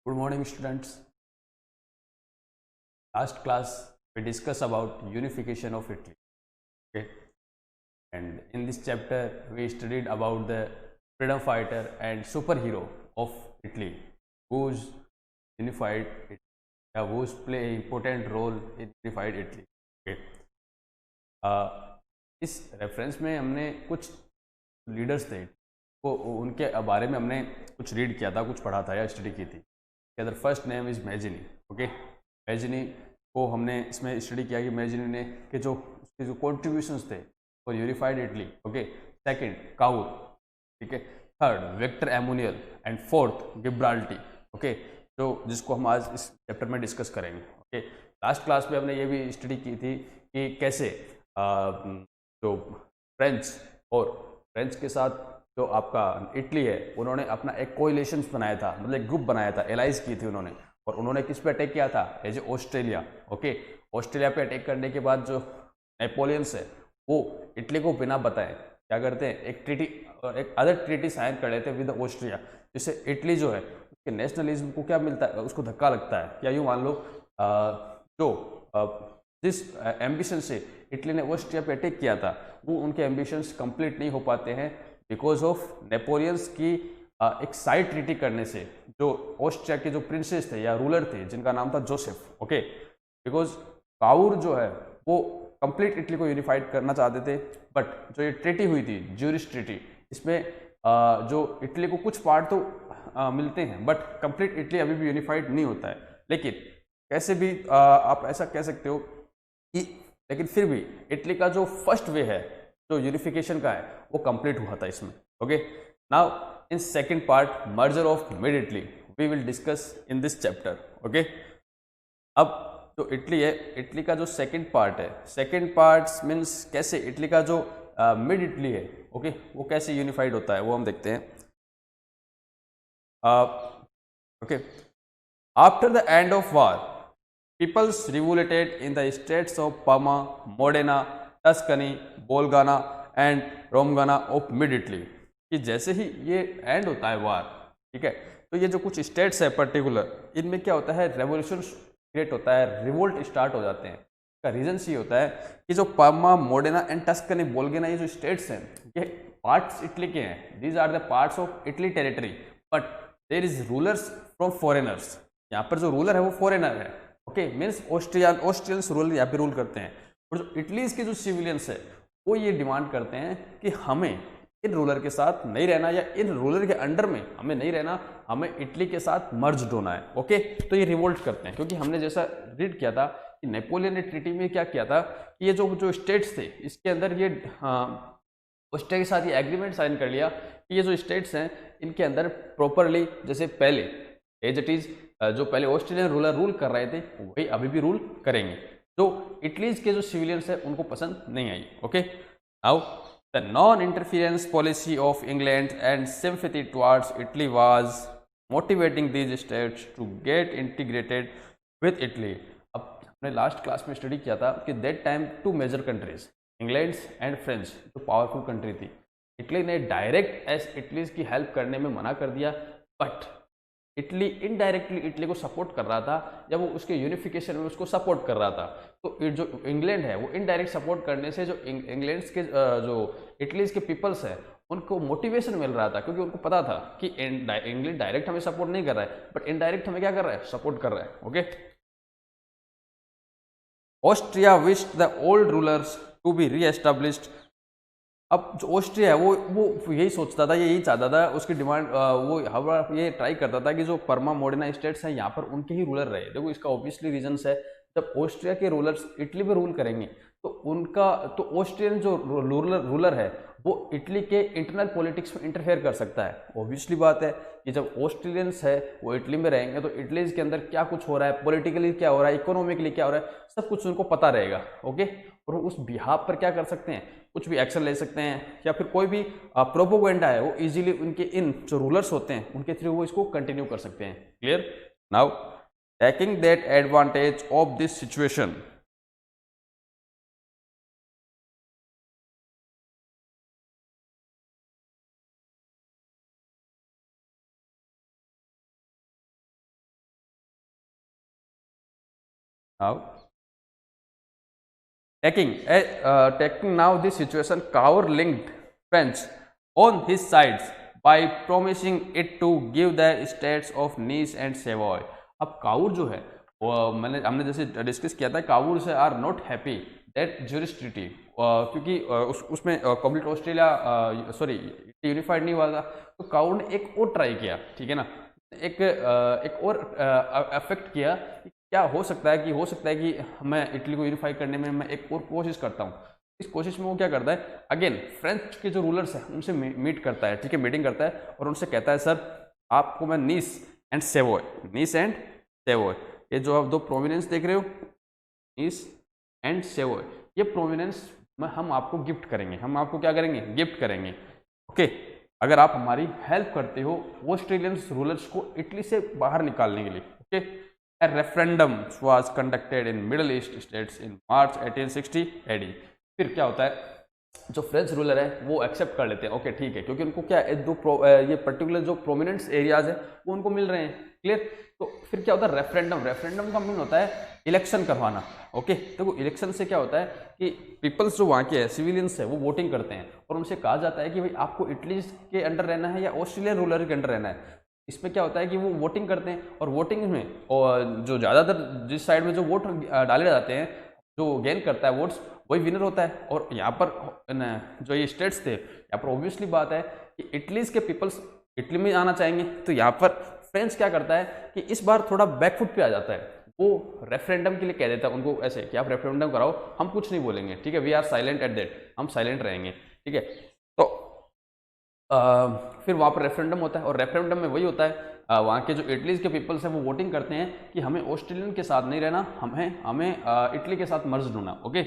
Good morning, students. Last class we discussed about unification of Italy. Okay, and in this chapter we studied about the freedom fighter and superhero of Italy, who's unified Italy, who's play an important role in unified Italy. Okay, इस reference में हमने कुछ leaders थे वो उनके बारे में हमने कुछ रीड किया था, कुछ पढ़ा था या स्टडी की थी. Other first name is Mazzini. Okay, Mazzini को हमने इसमें स्टडी किया कि मैजिनी ने के जो उसके जो कॉन्ट्रीब्यूशंस थे for unified Italy. Okay, second Cavour. ठीक है, third Victor Emmanuel and fourth Garibaldi. Okay, जो जिसको हम आज इस चैप्टर में डिस्कस करेंगे. ओके, लास्ट क्लास में हमने ये भी स्टडी की थी कि कैसे जो फ्रेंच के साथ जो आपका इटली है उन्होंने अपना एक कोलिशन बनाया था, मतलब एक ग्रुप बनाया था, एलाइज की थी उन्होंने. और उन्होंने किस पे अटैक किया था? As a Australia. Okay, Australia पे अटैक करने के बाद जो नेपोलियंस है वो इटली को बिना बताए क्या करते हैं, एक अदर ट्रीटी साइन कर लेते हैं विद ऑस्ट्रिया, जिससे इटली जो है उसके नेशनलिज्म को क्या मिलता है, उसको धक्का लगता है. या यूँ मान लो जिस एम्बिशन से इटली ने ऑस्ट्रिया पे अटैक किया था वो उनके एम्बिशंस कंप्लीट नहीं हो पाते हैं बिकॉज ऑफ नेपोलियंस की एक साइड ट्रीटी करने से. जो ऑस्ट्रिया के जो प्रिंसेस थे या रूलर थे जिनका नाम था जोसेफ. ओके, बिकॉज काउर जो है वो कंप्लीट इटली को यूनिफाइड करना चाहते थे, बट जो ये ट्रीटी हुई थी ज्यूरिश ट्रीटी, इसमें जो इटली को कुछ पार्ट तो मिलते हैं बट कंप्लीट इटली अभी भी यूनिफाइड नहीं होता है. लेकिन कैसे भी आप ऐसा कह सकते हो कि लेकिन फिर भी इटली का जो फर्स्ट वे है जो यूनिफिकेशन का है वो कंप्लीट हुआ था इसमें. Okay, now in second part merger of mid Italy we will discuss in this chapter. Okay, अब जो इटली है, इटली का जो सेकंड पार्ट है, सेकंड पार्ट मीन्स कैसे इटली का जो मिड इटली है, ओके, वो कैसे यूनिफाइड होता है वो हम देखते हैं. Okay, after the end of war peoples revolted in the states of Parma, Modena, Tuscany, Bolgana and Romagna of mid Italy. कि जैसे ही ये एंड होता है वार, ठीक है, तो ये जो कुछ स्टेट्स है पर्टिकुलर, इनमें क्या होता है, रेवोल्यूशन क्रिएट होता है, रिवोल्ट स्टार्ट हो जाते हैं. इसका रीजन ये होता है कि जो Parma, Modena and Tuscany, Bologna, ये जो स्टेट्स हैं ये पार्ट्स इटली के हैं. These are the parts of Italy territory, but there is rulers from foreigners. यहाँ पर जो रूलर है वो फॉरेनर है. ओके, मीन्स ऑस्ट्रियंस रूल यहाँ पे रूल करते हैं. और जो इटलीज के जो सिविलियंस है वो ये डिमांड करते हैं कि हमें इन रूलर के साथ नहीं रहना या इन रूलर के अंडर में हमें नहीं रहना, हमें इटली के साथ मर्ज होना है. ओके, तो ये रिवोल्ट करते हैं क्योंकि हमने जैसा रीड किया था कि नेपोलियन ने ट्रीटी में क्या किया था कि ये जो स्टेट्स थे इसके अंदर ये ऑस्ट्रिया के साथ ये एग्रीमेंट साइन कर लिया कि ये जो स्टेट्स हैं इनके अंदर प्रॉपरली जैसे पहले एज इट इज जो पहले ऑस्ट्रेलियन रूलर रूल कर रहे थे वही अभी भी रूल करेंगे. जो इटलीज के जो सिविलियंस है उनको पसंद नहीं आई. Okay, now the non interference policy of England and sympathy towards Italy was motivating these states to get integrated with Italy. अब हमने लास्ट क्लास में स्टडी किया था कि that time two major countries, England and French, जो powerful country थी, Italy ने direct as Italy's की हेल्प करने में मना कर दिया, बट इटली इनडायरेक्टली इटली को सपोर्ट कर रहा था जब वो उसके यूनिफिकेशन में उसको सपोर्ट कर रहा था. तो जो इंग्लैंड है वो इनडायरेक्ट सपोर्ट करने से जो इंग्लैंड के जो इटलीज के पीपल्स है उनको मोटिवेशन मिल रहा था, क्योंकि उनको पता था कि इंग्लैंड डायरेक्ट हमें सपोर्ट नहीं कर रहा है बट इनडायरेक्ट हमें क्या कर रहा है, सपोर्ट कर रहा है. Okay, Austria wished the old rulers to be reestablished. अब जो ऑस्ट्रिया है वो यही सोचता था, यही चाहता था, उसकी डिमांड वो हर ये ट्राई करता था कि जो परमा मोडेना स्टेट्स हैं यहाँ पर उनके ही रूलर रहे. देखो इसका ऑब्वियसली रीजंस है, जब ऑस्ट्रिया के रूलर्स इटली पे रूल करेंगे तो उनका तो ऑस्ट्रियन जो रूलर है वो इटली के इंटरनल पॉलिटिक्स में इंटरफेयर कर सकता है. ऑब्वियसली बात है कि जब ऑस्ट्रेलियंस है वो इटली में रहेंगे तो इटली के अंदर क्या कुछ हो रहा है, पॉलिटिकली क्या हो रहा है, इकोनॉमिकली क्या हो रहा है, सब कुछ उनको पता रहेगा. ओके, और उस बिहाफ पर क्या कर सकते हैं, कुछ भी एक्शन ले सकते हैं या फिर कोई भी प्रोपोगेंडा है वो इजीली उनके इन जो रूलर्स होते हैं उनके थ्रू वो इसको कंटिन्यू कर सकते हैं. Clear? Now taking that advantage of this situation Now, taking now this situation, Kaur linked French on his sides by promising it to give the states of Nice and Savoy. अब Cavour जो है वो हमने जैसे discuss किया था, Cavour से are not happy that Zurich treaty, क्योंकि उसमें कंप्लीट ऑस्ट्रेलिया सॉरी यूनिफाइड नहीं हुआ था, तो काउर ने एक और ट्राई किया, ठीक है ना, एक और अफेक्ट किया। क्या हो सकता है कि मैं इटली को यूनिफाई करने में मैं एक और कोशिश करता हूँ। इस कोशिश में वो क्या करता है, अगेन फ्रेंच के जो रूलर्स हैं उनसे मीट करता है, ठीक है, मीटिंग करता है और उनसे कहता है सर आपको मैं नीस एंड सेवोय, ये जो आप दो प्रोविनेंस देख रहे हो, नीस एंड सेवोय, ये प्रोविनेंस में हम आपको गिफ्ट करेंगे, हम आपको क्या करेंगे, गिफ्ट करेंगे। ओके, अगर आप हमारी हेल्प करते हो ऑस्ट्रेलियन रूलर्स को इटली से बाहर निकालने के लिए। Okay, a referendum was conducted in Middle East states in March 1860 AD। फिर क्या होता है, जो फ्रेंच रूलर है वो एक्सेप्ट कर लेते हैं, ओके ठीक है, क्योंकि उनको क्या है, ये पर्टिकुलर जो प्रोमिनेंट एरियाज है वो उनको मिल रहे हैं, क्लियर। तो फिर क्या होता है, रेफरेंडम का मीन होता है इलेक्शन करवाना। ओके, देखो इलेक्शन से क्या होता है कि पीपल्स जो वहाँ के है, सिविलियंस है, वो वोटिंग करते हैं और उनसे कहा जाता है कि भाई आपको इटली के अंडर रहना है या ऑस्ट्रेलियन रूलर के अंडर रहना है। इसमें क्या होता है कि वो वोटिंग करते हैं और वोटिंग में और जो ज़्यादातर जिस साइड में जो वोट डाले जाते हैं, जो गेन करता है वोट्स वही विनर होता है। और यहाँ पर जो ये स्टेट्स थे, यहाँ पर ऑब्वियसली बात है कि इटलीज के पीपल्स इटली में आना चाहेंगे, तो यहाँ पर फ्रेंच क्या करता है कि इस बार थोड़ा बैकफुट पे आ जाता है, वो रेफरेंडम के लिए कह देता है उनको ऐसे कि आप रेफरेंडम कराओ, हम कुछ नहीं बोलेंगे, ठीक है, we are silent at that, हम साइलेंट रहेंगे, ठीक है। तो फिर वहाँ पर रेफरेंडम होता है और रेफरेंडम में वही होता है, वहाँ के जो इटलीज के पीपल्स हैं वो वोटिंग करते हैं कि हमें ऑस्ट्रेलियन के साथ नहीं रहना, हमें इटली के साथ मर्ज होना। Okay,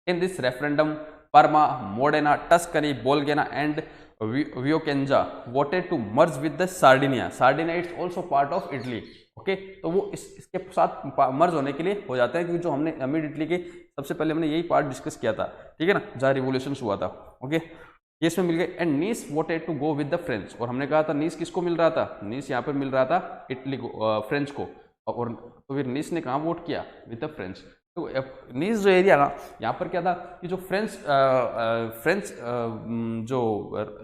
in this referendum Parma, Modena, Tuscany, Bologna and Vicenza voted to merge with the Sardinia. Sardinia it's also part of Italy. Okay, तो वो इसके साथ मर्ज होने के लिए हो जाता है, क्योंकि जो हमने मिड इटली के सबसे पहले हमने यही पार्ट डिस्कस किया था, ठीक है ना, जहाँ रिवोल्यूशन हुआ था। ओके, ये इसमें मिल गए and Nice voted to go with the French. और हमने कहा था नीस किसको मिल रहा था, नीस यहाँ पर मिल रहा था इटली को, फ्रेंच को, और तो फिर नीस ने कहाँ वोट किया, विद द फ्रेंच। तो नीस जो एरिया ना, यहाँ पर क्या था कि जो फ्रेंच जो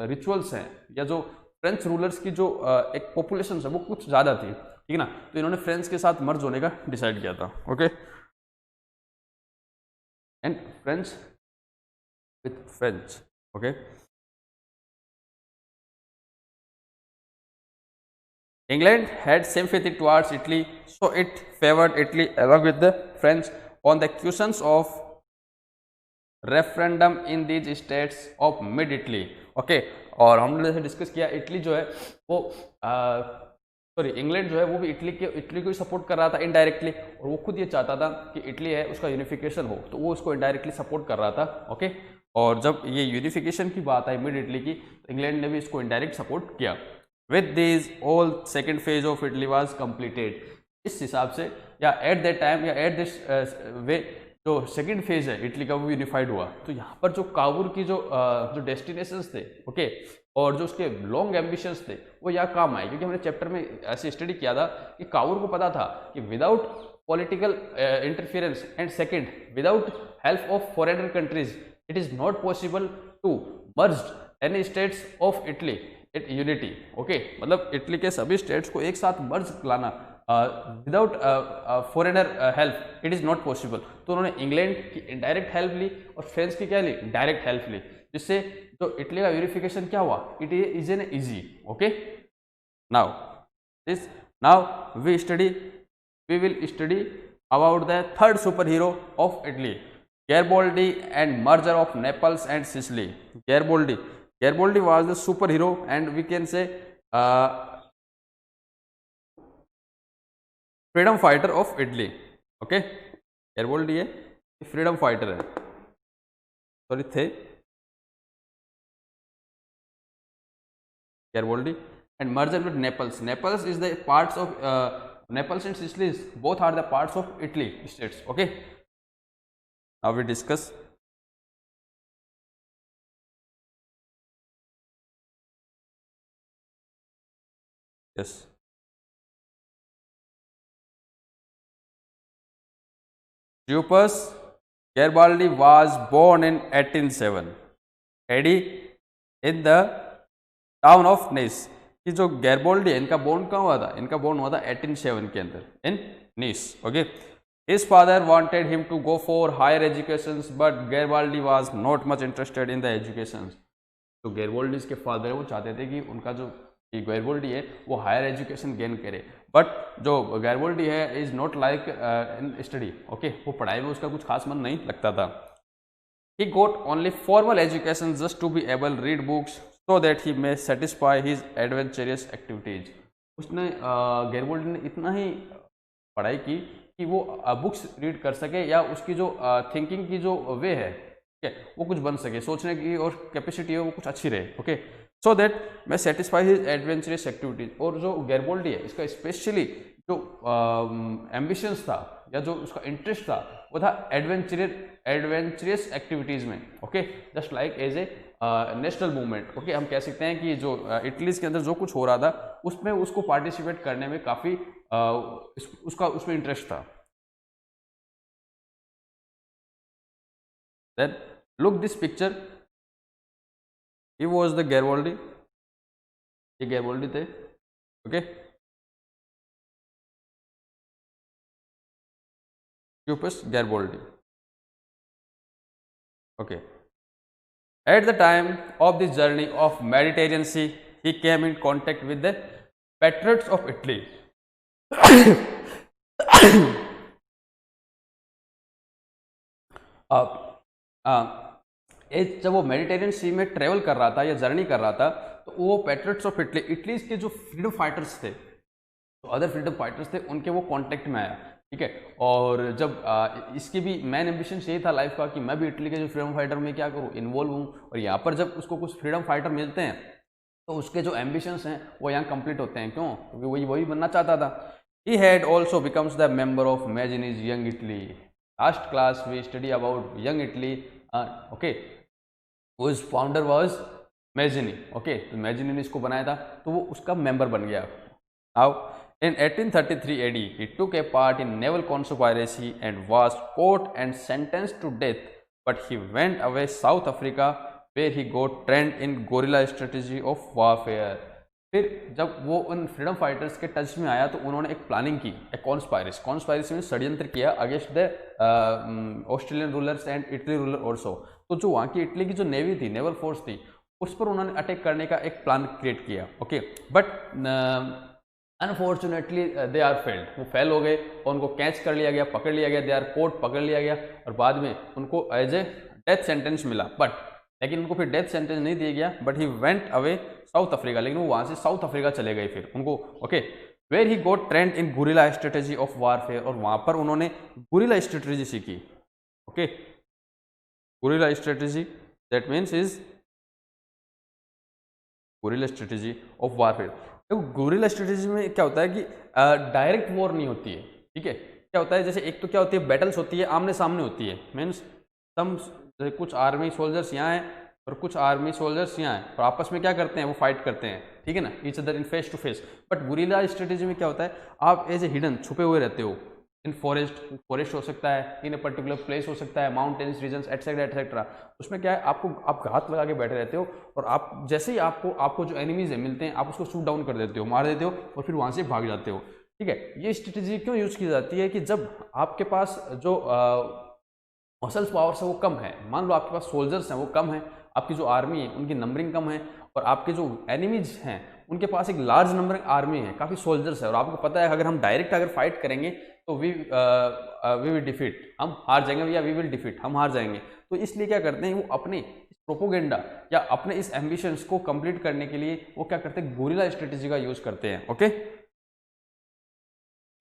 रिचुअल्स हैं या जो फ्रेंच रूलर्स की जो एक पॉपुलेशन है वो कुछ ज़्यादा थी, ठीक है ना, तो इन्होंने फ्रेंच के साथ मर्ज होने का डिसाइड किया था। Okay, and French with French. Okay, England had sympathy towards Italy, so it favored Italy along with the French on the questions of referendum in these states of mid Italy. Okay, और हमने जैसे discuss किया, Italy जो है वो sorry England जो है वो भी इटली को ही सपोर्ट कर रहा था इनडायरेक्टली, और वो खुद ये चाहता था कि इटली है उसका यूनिफिकेशन हो, तो वो उसको इनडायरेक्टली सपोर्ट कर रहा था। ओके, और जब ये यूनिफिकेशन की बात आई मिड इटली की, तो इंग्लैंड ने भी इसको इनडायरेक्ट सपोर्ट किया। With this all second phase of Italy was completed. इस हिसाब से या एट दैट टाइम या एट दिस वे जो सेकंड फेज है इटली का वो यूनिफाइड हुआ। तो यहाँ पर जो काबुल की जो डेस्टिनेशंस थे, ओके, और जो उसके लॉन्ग एम्बिशंस थे वो यहाँ काम आए, क्योंकि हमने चैप्टर में ऐसे स्टडी किया था कि काबुल को पता था कि without political interference and second without help of foreigner countries it is not possible to merge any states of Italy it unity. Okay, मतलब इटली के सभी स्टेट्स को एक साथ मर्ज लाना without foreigner help it is not possible. तो उन्होंने England की इनडायरेक्ट हेल्प ली और फ्रांस की क्या ली, डायरेक्ट हेल्प ली, जिससे जो इटली का यूनिफिकेशन क्या हुआ, it is an easy. Okay, now this now we will study about the third super hero of Italy, Garibaldi and merger of Naples and Sicily. Garibaldi was the superhero and we can say freedom fighter of Italy. Okay, Garibaldi है freedom fighter है, sorry थे Garibaldi and merger with Naples is the parts of Naples and Sicily both are the parts of Italy states. Okay, now we discuss yes Giuseppe Garibaldi was born in 1807 AD in the town of Nice. कि जो गैरबोल्डी है इनका born कहाँ हुआ था? इनका born हुआ था 1807 के अंदर in Nice. Okay, his father wanted him to go for higher education but Garibaldi was not much interested in the education. तो गैरबोल्डी के फादर है वो चाहते थे कि उनका जो गैरबोल्डी है वो हायर एजुकेशन गेन करे, बट जो गैरबोल्डी है is not like in study. Okay, वो पढ़ाई में उसका कुछ खास मन नहीं लगता था। He got only formal education just to be able to read books so that he may satisfy his adventurous activities. उसने गैरबोल्डी ने इतना ही पढ़ाई की कि वो बुक्स रीड कर सके या उसकी जो थिंकिंग की जो वे है, ठीक है, वो कुछ बन सके, सोचने की और कैपेसिटी है वो कुछ अच्छी रहे। ओके, सो दैट मैं सेटिस्फाई हिज एडवेंचरस एक्टिविटीज। और जो गैरबोल्डी है इसका स्पेशली जो एम्बिशंस था या जो उसका इंटरेस्ट था वो था एडवेंचरस एक्टिविटीज़ में। Okay, just like as a national movement. Okay, हम कह सकते हैं कि जो इटली के अंदर जो कुछ हो रहा था उसमें उसको पार्टिसिपेट करने में काफ़ी उसका उसमें इंटरेस्ट था। Then look this picture, he was the Garibaldi. ये गैरबोल्डी थे। Okay, Giuseppe Garibaldi. Okay. At the time of this journey of Mediterranean Sea, he came in contact with the patriots of Italy. जब वो Mediterranean सी में travel कर रहा था या journey कर रहा था तो वो पैट्रियट्स ऑफ इटली, इटली के जो फ्रीडम फाइटर्स थे, तो अदर फ्रीडम फाइटर्स थे, उनके वो कांटेक्ट में आया। ठीक है, और जब इसकी भी मेन एम्बिशन यही था लाइफ का कि मैं भी इटली के जो फ्रीडम फाइटर में क्या करूँ, इन्वॉल्व हूँ। और यहाँ पर जब उसको कुछ फ्रीडम फाइटर मिलते हैं तो उसके जो एम्बिशंस हैं वो यहाँ कंप्लीट होते हैं। क्यों? क्योंकि वही बनना चाहता था। He had also becomes the member of Mazzini's Young Italy. Last class we study about Young Italy. Okay, whose founder was Mazzini. Okay, तो मैजिनी ने इसको बनाया था तो वो उसका मेंबर बन गया। Now in 1833 AD, he took a part in naval conspiracy and was caught and sentenced to death, but he went away South Africa where he got trained in guerrilla strategy of warfare. फिर जब वो उन freedom fighters के touch में आया तो उन्होंने एक प्लानिंग की, एक कॉन्स्पायरेसी में षड्यंत्र किया against the Australian rulers and Italy ruler also. तो जो वहाँ की इटली की जो नेवी थी, नेवल फोर्स थी, उस पर उन्होंने अटैक करने का एक प्लान क्रिएट किया। Okay, but unfortunately they are failed. वो फेल हो गए और उनको कैच कर लिया गया, पकड़ लिया गया, दे आर कोर्ट पकड़ लिया गया और बाद में उनको एज ए डेथ सेंटेंस मिला। बट लेकिन उनको फिर डेथ सेंटेंस नहीं दिया गया, but he went away south Africa. लेकिन वो वहाँ से साउथ अफ्रीका चले गए फिर उनको। Okay, where he got trained in guerrilla strategy of warfare. और वहाँ पर उन्होंने गुरिल्ला स्ट्रेटेजी सीखी। Okay, guerrilla strategy that means is guerrilla strategy of warfare. Guerrilla strategy में क्या होता है कि डायरेक्ट वॉर नहीं होती है। ठीक है, क्या होता है जैसे एक तो क्या होती है, बैटल्स होती है, आमने सामने होती है। मीन्स सम कुछ आर्मी सोल्जर्स यहाँ हैं और कुछ आर्मी सोल्जर्स यहाँ हैं और आपस में क्या करते हैं, वो फाइट करते हैं। ठीक है ना, each other in face to face. But guerrilla strategy में क्या होता है, आप एज ए हिडन छुपे हुए रहते हो इन फॉरेस्ट हो सकता है, इन ए पर्टिकुलर प्लेस हो सकता है, माउंटेन्स रीजन्स एटसेट्रा एटसेट्रा। उसमें क्या है, आप हाथ लगा के बैठे रहते हो और आप जैसे ही आपको जो एनिमीज है मिलते हैं, आप उसको शूट डाउन कर देते हो, मार देते हो और फिर वहाँ से भाग जाते हो। ठीक है, ये स्ट्रेटेजी क्यों यूज़ की जाती है कि जब आपके पास जो मसल्स पावर्स है वो कम है, मान लो आपके पास सोल्जर्स हैं वो कम है, आपकी जो आर्मी है उनकी नंबरिंग कम है और आपके जो एनिमीज हैं उनके पास एक लार्ज नंबर आर्मी है, काफ़ी सोल्जर्स है और आपको पता है अगर हम डायरेक्ट अगर फाइट करेंगे तो वी विल डिफीट, हम हार जाएंगे, या वी विल डिफीट, हम हार जाएंगे। तो इसलिए क्या करते हैं, वो अपने इस प्रोपोगेंडा या अपने इस एम्बिशंस को कंप्लीट करने के लिए वो क्या करते हैं, गुरिल्ला स्ट्रेटेजी का यूज करते हैं। Okay,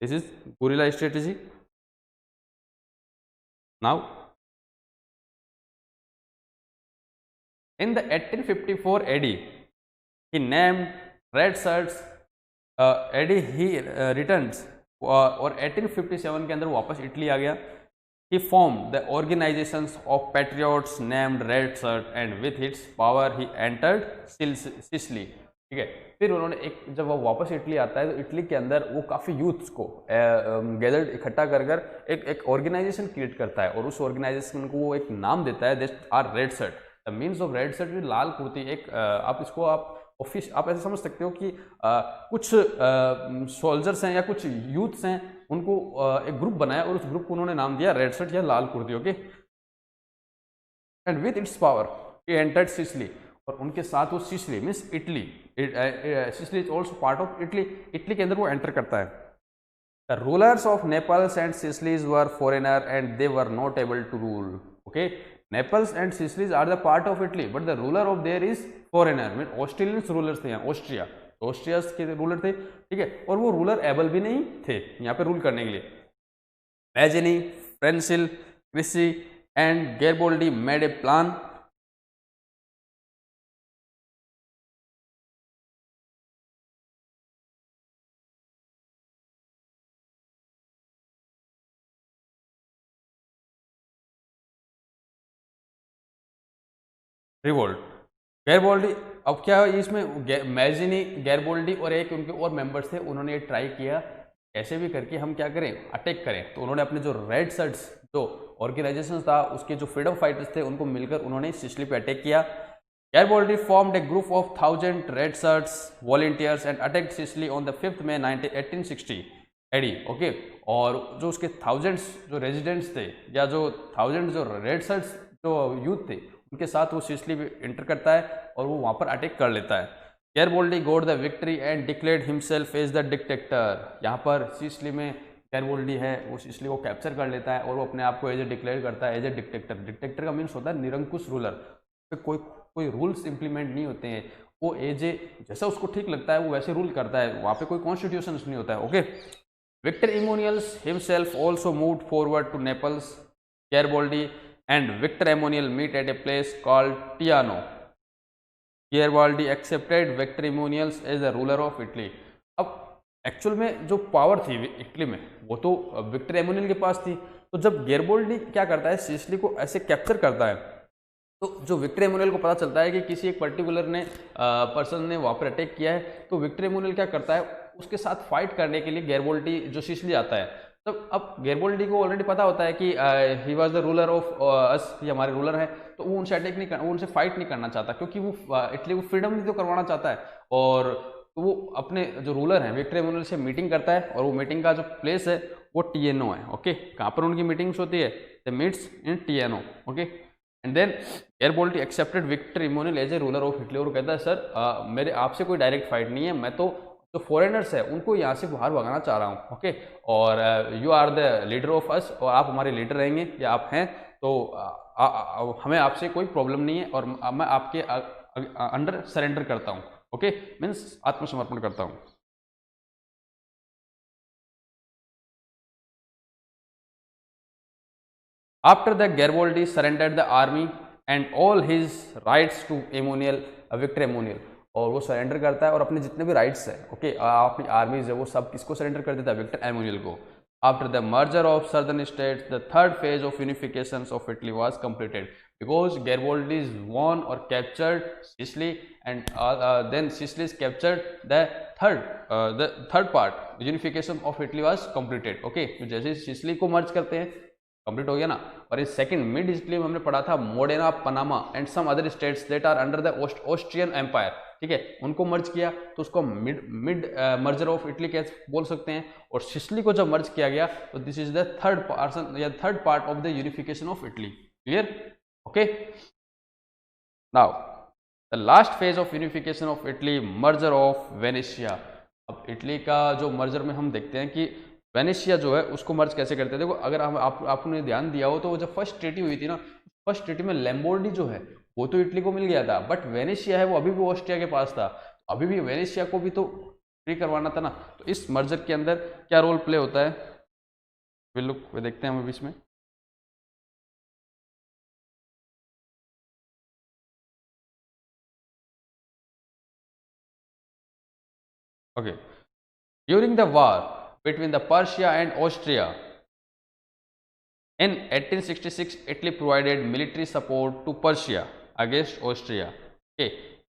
this is guerrilla strategy. Now in the 1854 AD, he named red shirts AD he returns और 1857 के अंदर वापस इटली आ गया। He formed the organizations of patriots named Red Shirt and with its power he entered Sicily। ठीक है। फिर उन्होंने एक, जब वो वापस इटली आता है तो इटली के अंदर वो काफ़ी यूथ्स को गैदर्ड इकट्ठा कर कर एक ऑर्गेनाइजेशन क्रिएट करता है और उस ऑर्गेनाइजेशन को वो एक नाम देता है, this are red shirt. The means of red shirt, लाल कुर्ती। एक आप इसको आप ऑफिस आप ऐसे समझ सकते हो कि कुछ सोल्जर्स हैं या कुछ यूथ्स हैं, उनको एक ग्रुप बनाया और उस ग्रुप को उन्होंने नाम दिया रेड शर्ट या लाल कुर्ती। Okay, and with its power he entered Sicily, और उनके साथ वो Sicily means Italy, Sicily is also part of Italy, Italy के अंदर वो एंटर करता है। The rulers of Naples and Sicilies were foreigner and they were not able to rule. Okay, Naples and Sicilies are the part of Italy but the ruler of their is foreigner, mean Australians rulers थे यहाँ, Austria, Austria के ruler थे, ठीक है, और वो ruler able भी नहीं थे यहाँ पे रूल करने के लिए। Mazzini, Francis, Crispi and Garibaldi made a plan revolt. Garibaldi, अब क्या है इसमें, मैजिनी, गैरबोल्डी और एक उनके और मेंबर्स थे, उन्होंने ये ट्राई किया ऐसे भी करके हम क्या करें, अटैक करें। तो उन्होंने अपने जो रेड शर्ट्स जो ऑर्गेनाइजेशन था उसके जो फ्रीडम फाइटर्स थे उनको मिलकर उन्होंने सिसली पे अटैक किया। Garibaldi formed a group of 1000 red shirts volunteers and attacked Sicily on the 5th May 1860 AD. Okay, और जो उसके थाउजेंड्स जो रेजिडेंट्स थे या जो 1000 जो रेड शर्ट्स जो यूथ थे उनके साथ वो सिसली एंटर करता है और वो वहाँ पर अटैक कर लेता है। Garibaldi got the victory and declared himself as the dictator. यहाँ पर सिसली में गैरबोल्डी है वो सिसली को कैप्चर कर लेता है और वो अपने आप को एज ए डिक्लेयर करता है एज ए डिक्टेटर। डिक्टेटर का मीन्स होता है निरंकुश रूलर, कोई कोई रूल्स इंप्लीमेंट नहीं होते हैं, वो एज ए जैसा उसको ठीक लगता है वो वैसे रूल करता है, वहाँ पे कोई कॉन्स्टिट्यूशन नहीं होता है। Okay, Victor Emmanuel's himself also moved forward to Naples. Garibaldi and Victor Emmanuel meet at a place called Tiano. Garibaldi accepted Victor Emmanuel as the ruler of Italy. अब एक्चुअल में जो पावर थी Italy में वो तो Victor एमोनियल के पास थी, तो जब गैरबोल्डी क्या करता है सिसली को ऐसे कैप्चर करता है तो जो विक्टर एमोनियल को पता चलता है कि किसी एक पर्टिकुलर ने पर्सन ने वहाँ पर अटैक किया है, तो विक्टर एमोनियल क्या करता है उसके साथ फाइट करने के लिए गैरबोल्डी जो सिसली आता है। तब अब गैरबोल्डी को ऑलरेडी पता होता है कि he was the ruler of us, ये हमारे रूलर हैं, तो वो उनसे अटैक नहीं करना, वो उनसे फाइट नहीं करना चाहता क्योंकि वो इटली को फ्रीडम भी तो करवाना चाहता है। और तो वो अपने जो रूलर हैं विक्टर एमोनियल से मीटिंग करता है और वो मीटिंग का जो प्लेस है वो टीएनओ है। ओके, कहाँ पर उनकी मीटिंग्स होती है, the meets in Teano. Okay, and then Garibaldi accepted Victor Emmanuel as a ruler of Italy और कहता है सर मेरे आपसे कोई डायरेक्ट फाइट नहीं है, मैं तो जो फॉरेनर्स है उनको यहाँ से बाहर भगाना चाह रहा हूँ। ओके, और you are the leader of us, और आप हमारे लीडर रहेंगे या आप हैं, तो हमें आपसे कोई प्रॉब्लम नहीं है और मैं आपके अंडर सरेंडर करता हूँ। ओके, मीन्स आत्मसमर्पण करता हूँ। After the Garibaldi surrendered the army and all his rights to Emmanuel, Victor Emmanuel, और वो सरेंडर करता है और अपने जितने भी राइट्स हैं, ओके, अपनी आर्मीज है वो सब किसको सरेंडर कर देता है, विक्टर एमोनियल को। After the merger of southern states the third phase of unification of Italy was completed because Garibaldi won और captured Sicily and then Sicily captured the third part, unification of Italy was completed. Okay, तो जैसे Sicily को मर्ज करते हैं complete हो गया ना, और इस सेकंड मिड इटली में हमने पढ़ा था Modena, Panama and some other states that are under the Austrian empire, ठीक है, उनको मर्ज किया तो उसको मिड मर्जर ऑफ इटली कैसे बोल सकते हैं। और सिसली को जब मर्ज किया गया तो this is the third person या third part of the unification of Italy. Clear? Okay, now the last phase of unification of Italy, merger of Venetia. अब इटली का जो मर्जर में हम देखते हैं कि वेनेशिया जो है उसको मर्ज कैसे करते हैं। देखो अगर हम आपने ध्यान दिया हो तो जब फर्स्ट ट्रीटी हुई थी ना, फर्स्ट ट्रीटी में लैम्बोर्डी जो है वो तो इटली को मिल गया था, बट वेनेशिया है वो अभी भी ऑस्ट्रिया के पास था, अभी भी वेनेशिया को भी तो फ्री करवाना था ना। तो इस मर्जर के अंदर क्या रोल प्ले होता है, वे देखते हैं हम अभी इसमें। Okay, during the war between the Persia and Austria in 1866, Italy provided military support to Persia against Austria. Okay,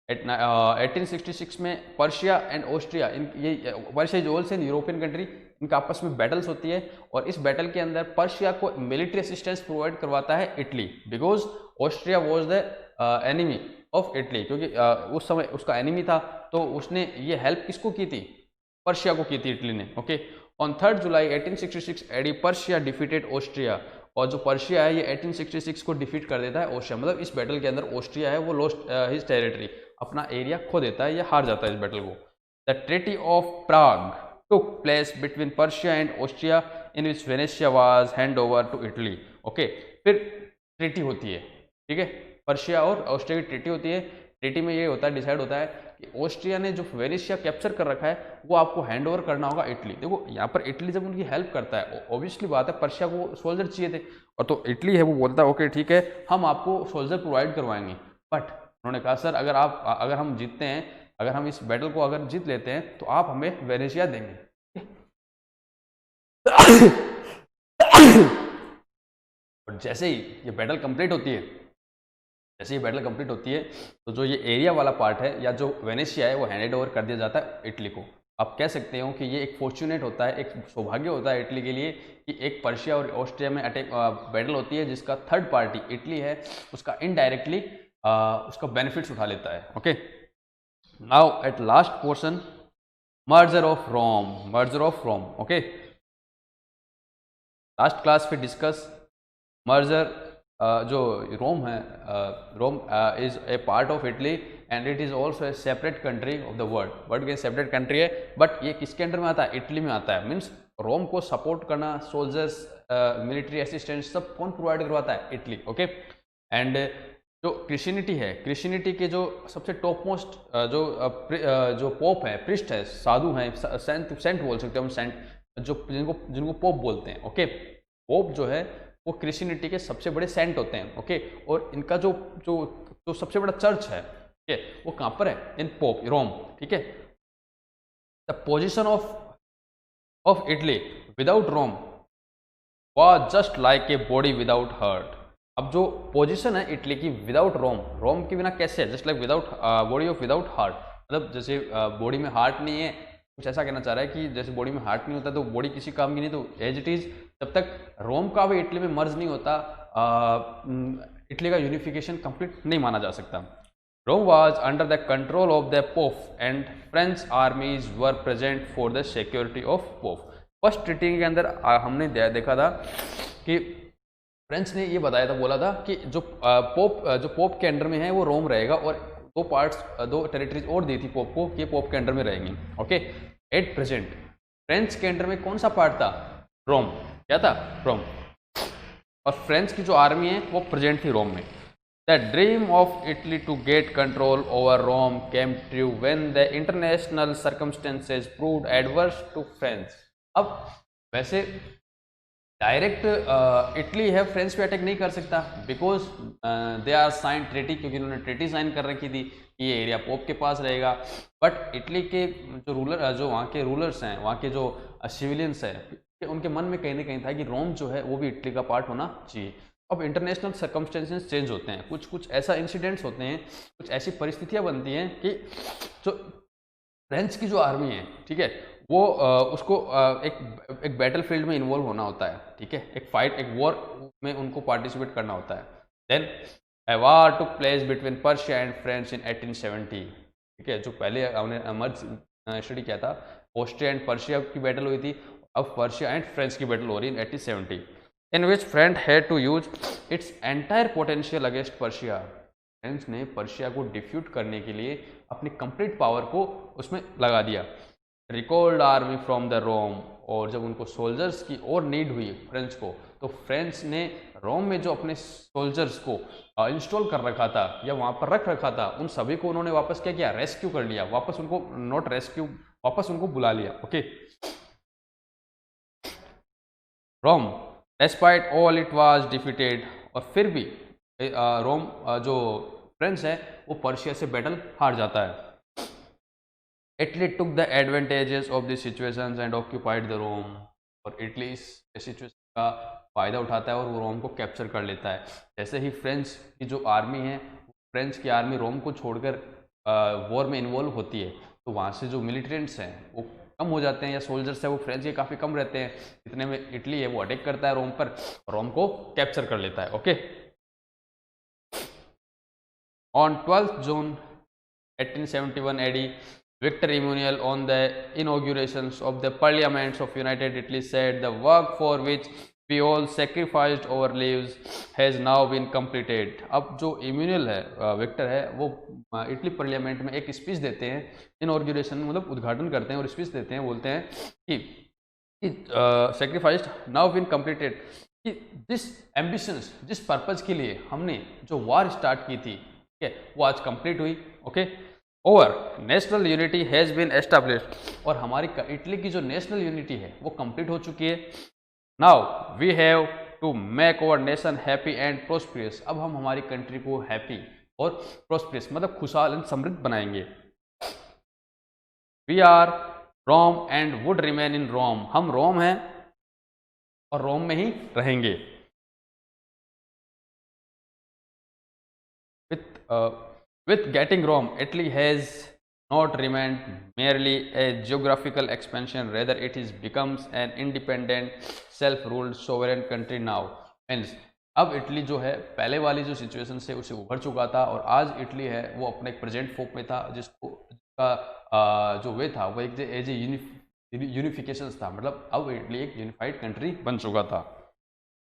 1866 में पर्शिया एंड ऑस्ट्रिया, इन ये पर्शिया जो ऑल्सो यूरोपियन कंट्री, इनका आपस में बैटल्स होती है और इस बैटल के अंदर पर्शिया को मिलिट्री असिस्टेंस प्रोवाइड करवाता है Italy, because Austria was the enemy of Italy, क्योंकि उस समय उसका एनिमी था, तो उसने ये हेल्प किसको की थी, पर्शिया को की थी इटली ने। Okay, on 3 July 1866 AD Persia defeated Austria, और जो पर्शिया है ये 1866 को डिफीट कर देता है ऑस्ट्रिया, मतलब इस बैटल के अंदर ऑस्ट्रिया है वो लॉस्ट हिज टेरिटरी, अपना एरिया खो देता है, या हार जाता है इस बैटल को। The treaty of Prague took place between Persia and Austria in which Venetia was hand over to Italy. Okay, फिर ट्रीटी होती है, ठीक है, पर्शिया और ऑस्ट्रिया की ट्रीटी होती है। ट्रीटी में ये होता है, डिसाइड होता है कि ऑस्ट्रिया ने जो वेनेशिया कैप्चर कर रखा है वो आपको हैंड ओवर करना होगा इटली। देखो यहाँ पर इटली जब उनकी हेल्प करता है, ऑब्वियसली बात है पर्शिया को सोल्जर चाहिए थे, और तो इटली है वो बोलता है ओके ठीक है हम आपको सोल्जर प्रोवाइड करवाएंगे, बट उन्होंने कहा सर अगर हम जीतते हैं, अगर हम इस बैटल को अगर जीत लेते हैं तो आप हमें वेनेशिया देंगे। और जैसे ही ये बैटल कंप्लीट होती है, जैसे ये बैटल कंप्लीट होती है तो जो ये एरिया वाला पार्ट है या जो वेनेशिया है वो हैंडेड ओवर कर दिया जाता है इटली को। आप कह सकते हो कि ये एक फॉर्चुनेट होता है, एक सौभाग्य होता है इटली के लिए कि एक पर्शिया और ऑस्ट्रिया में बैटल होती है जिसका थर्ड पार्टी इटली है उसका इनडायरेक्टली उसका बेनिफिट्स उठा लेता है। Okay, now at last portion, merger of Rome. Okay, last class पे डिस्कस मर्जर जो रोम है, Rome is a part of Italy and it is also a separate country of the world के separate country है, but ये किसके under में आता है, इटली में आता है। मीन्स रोम को सपोर्ट करना, सोल्जर्स, मिलिट्री असिस्टेंस सब कौन प्रोवाइड करवाता है, इटली। ओके, एंड जो क्रिश्चियनिटी है, क्रिश्चियनिटी के जो सबसे टॉप मोस्ट जो पोप है, प्रिस्ट है, साधु हैं, सेंट बोल सकते हैं हम, सेंट जो जिनको पोप बोलते हैं। ओके, पोप जो है वो क्रिश्चियनिटी के सबसे बड़े सेंट होते हैं। ओके, और इनका जो जो जो सबसे बड़ा चर्च है, ठीक है, वो कहाँ पर है, इन पोप रोम। ठीक है, the position of Italy without Rome was just like a body without heart. अब जो पोजीशन है इटली की विदाउट रोम के बिना कैसे है, just like without body of without heart, मतलब जैसे बॉडी में हार्ट नहीं है, कुछ ऐसा कहना चाह रहा है कि जैसे बॉडी में हार्ट नहीं होता तो बॉडी किसी काम की नहीं, तो एज इट इज जब तक रोम का भी इटली में मर्ज नहीं होता इटली का यूनिफिकेशन कंप्लीट नहीं माना जा सकता। Rome was under the control of the pope and French armies were present for the security of pope. First treaty के अंदर हमने देखा था कि फ्रेंच ने ये बताया था, बोला था कि जो पोप के अंडर में है वो रोम रहेगा, और दो टेरिटरीज और दी थी पोप को कि पोप के अंडर में रहेंगी। ओके, एट प्रेजेंट फ्रेंच के अंडर में कौन सा पार्ट था, रोम। क्या था, रोम, और फ्रेंच की जो आर्मी है वो प्रेजेंट थी रोम में। The dream of Italy to get control over Rome came true when the international circumstances proved adverse to French. अब वैसे डायरेक्ट इटली है फ्रेंच पे अटैक नहीं कर सकता, because they are sign treaty, क्योंकि उन्होंने ट्रीटी साइन कर रखी थी कि ये एरिया पोप के पास रहेगा। बट इटली के जो वहाँ के रूलर्स हैं, वहाँ के जो सिविलियंस हैं, उनके मन में कहीं ना कहीं था कि रोम जो है वो भी इटली का पार्ट होना चाहिए। अब इंटरनेशनल सर्कमस्टेंसेस चेंज होते हैं, कुछ ऐसा इंसिडेंट्स होते हैं, कुछ ऐसी परिस्थितियाँ बनती हैं कि जो फ्रेंच की जो आर्मी है, ठीक है, वो उसको एक बैटल फील्ड में इन्वॉल्व होना होता है। ठीक है, एक वॉर में उनको पार्टिसिपेट करना होता है। Then a war took place between Persia and French in 1870। ठीक है, जो पहले हमने मर्ज स्टडी किया था, ऑस्ट्रिया एंड पर्शिया की बैटल हुई थी, अब पर्शिया एंड फ्रेंच की बैटल हो रही है in 1870, in which French had to use its entire potential against Persia. French ने पर्शिया को डिफ्यूट करने के लिए अपनी कंप्लीट पावर को उसमें लगा दिया। Recalled army from the Rome, और जब उनको सोल्जर्स की और नीड हुई फ्रेंच को, तो फ्रेंच ने रोम में जो अपने सोल्जर्स को इंस्टॉल कर रखा था या वहाँ पर रख रखा था, उन सभी को उन्होंने वापस क्या किया, रेस्क्यू कर लिया, वापस उनको नॉट रेस्क्यू, वापस उनको बुला लिया। Okay, Rome despite all it was defeated, और फिर भी रोम जो फ्रेंच है वो पर्शिया से बैटल हार जाता है। Italy took the advantages of this situations and occupied the Rome, और इटली इस सिचुएशन का फ़ायदा उठाता है और वो रोम को कैप्चर कर लेता है। जैसे ही फ्रेंच की जो आर्मी है, फ्रेंच की आर्मी रोम को छोड़कर वॉर में इन्वॉल्व होती है तो वहाँ से जो मिलिटेंट्स हैं वो कम हो जाते हैं, या सोल्जर्स है वो फ्रेंच के काफ़ी कम रहते हैं। इतने में इटली है वो अटैक करता है रोम पर, रोम को कैप्चर कर लेता है। Okay, on 12th June 1871 AD, Victor Emmanuel, on the inaugurations of the parliaments of United Italy, said the work for which we all sacrificed our lives has now been completed। अब जो इम्यूनियल है Victor है वो Italy parliament में एक speech देते हैं, इनऑर्गेशन मतलब उद्घाटन करते हैं और स्पीच देते हैं, बोलते हैं कि सेक्रीफाइस्ड नाउ बीन कंप्लीटेड, कि जिस एम्बिशंस जिस पर्पज के लिए हमने जो वार स्टार्ट की थी, ठीक है, वो आज कंप्लीट हुई। Okay, over national unity has been established, और हमारी इटली की जो नेशनल यूनिटी है वो कंप्लीट हो चुकी है। Now we have to make our nation happy and prosperous, अब हम हमारी कंट्री को हैप्पी और प्रोस्पियस मतलब खुशहाल एंड समृद्ध बनाएंगे। We are Rome and would remain in Rome, हम रोम हैं और रोम में ही रहेंगे। With getting Rome, Italy has not remained merely a geographical expansion, rather it is becomes an independent, self-ruled, sovereign country now. Means अब Italy जो है पहले वाली जो सिचुएशन से उसे उभर चुका था, और आज इटली है वो अपने एक प्रेजेंट फॉर्म में था, जिसका जो वे था वो एक एज ए यूनिफिकेशन था, मतलब अब इटली एक यूनिफाइड कंट्री बन चुका था।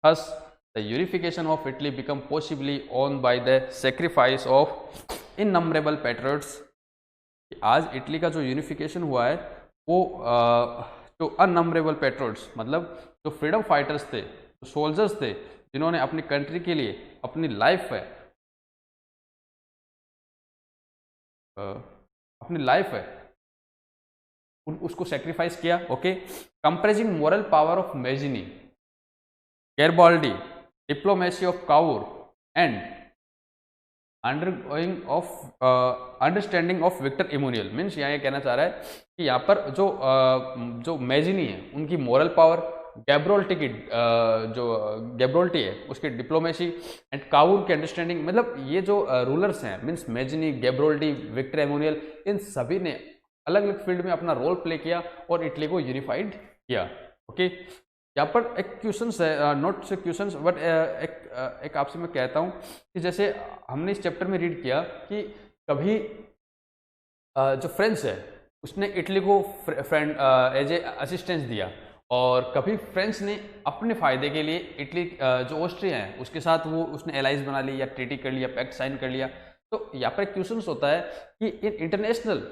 Thus, the unification of Italy become possibly won by the sacrifice of innumerable patriots. आज इटली का जो यूनिफिकेशन हुआ है वो जो अननम्बरेबल पैट्रियट्स मतलब जो फ्रीडम फाइटर्स थे, जो सोल्जर्स थे, जिन्होंने अपनी कंट्री के लिए अपनी लाइफ है उसको सेक्रीफाइस किया। Okay, comprising moral power of Mazzini, Garibaldi, diplomacy of Cavour and understanding of Victor Emmanuel. Means यहाँ ये कहना चाह रहा है कि यहाँ पर जो मेजिनी है उनकी मोरल पावर, गैब्रोल्टी है उसकी डिप्लोमेसी, एंड काउर की अंडरस्टैंडिंग, मतलब ये जो रूलर्स हैं मीन्स मेजिनी, गैब्रोल्टी, विक्टर इमोनियल, इन सभी ने अलग अलग फील्ड में अपना रोल प्ले किया और इटली को यूनिफाइड किया। ओके, यहाँ पर एक क्वेश्चन है, नॉट से क्वेश्चन बट एक आपसे मैं कहता हूँ कि जैसे हमने इस चैप्टर में रीड किया कि कभी जो फ्रेंच है उसने इटली को फ्रेंड एज ए असिस्टेंस दिया, और कभी फ्रेंच ने अपने फ़ायदे के लिए इटली जो ऑस्ट्रिया है उसके साथ वो उसने एलाइज बना ली या ट्रीटी कर लिया, पैक्ट साइन कर लिया। तो यहाँ पर एक क्वेश्चन होता है कि इन इंटरनेशनल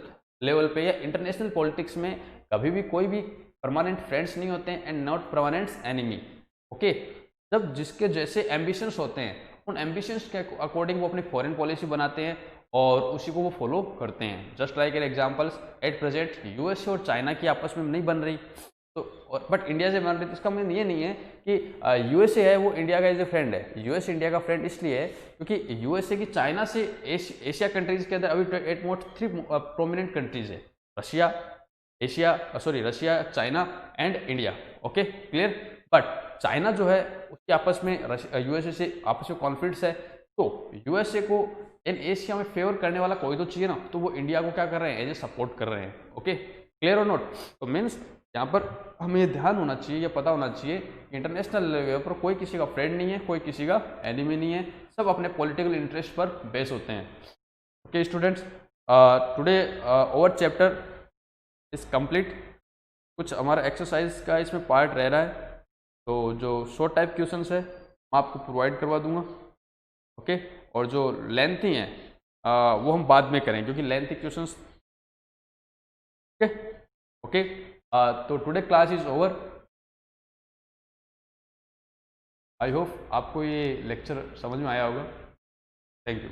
लेवल पे या इंटरनेशनल पॉलिटिक्स में कभी भी कोई भी परमानेंट फ्रेंड्स नहीं होते हैं and not permanent enemy. Okay, जब जिसके जैसे एम्बिशंस होते हैं उन एम्बिशंस के अकॉर्डिंग वो अपनी फॉरेन पॉलिसी बनाते हैं और उसी को वो फॉलो करते हैं। Just like an examples, at present USA और चाइना की आपस में नहीं बन रही, तो बट इंडिया से बन रही, तो इसका मतलब ये नहीं है कि यूएसए है वो इंडिया का एज ए फ्रेंड है। यूएसए इंडिया का फ्रेंड इसलिए है क्योंकि यूएसए की चाइना से एशिया कंट्रीज के अंदर अभी एट मोस्ट 3 प्रोमिनेंट कंट्रीज है, Russia, China and India. Okay, clear. But China जो है उसके आपस में यूएसए से आपस में कॉन्फ्लिक्ट्स है, तो यूएसए को इन एशिया में फेवर करने वाला कोई तो चाहिए ना, तो वो इंडिया को क्या कर रहे हैं, एज ए सपोर्ट कर रहे हैं। ओके, क्लियर और नोट। तो मीन्स यहाँ पर हमें ये ध्यान होना चाहिए, ये पता होना चाहिए इंटरनेशनल लेवल पर कोई किसी का फ्रेंड नहीं है, कोई किसी का एनिमी नहीं है, सब अपने पॉलिटिकल इंटरेस्ट पर बेस होते हैं। Okay students, today over chapter is complete. कुछ हमारा एक्सरसाइज का इसमें पार्ट रह रहा है, तो जो शॉर्ट टाइप क्वेश्चंस है मैं आपको प्रोवाइड करवा दूंगा। ओके, और जो लेंथी हैं वो हम बाद में करें क्योंकि लेंथी क्वेश्चंस। ओके, तो today class is over. I hope आपको ये लेक्चर समझ में आया होगा। Thank you.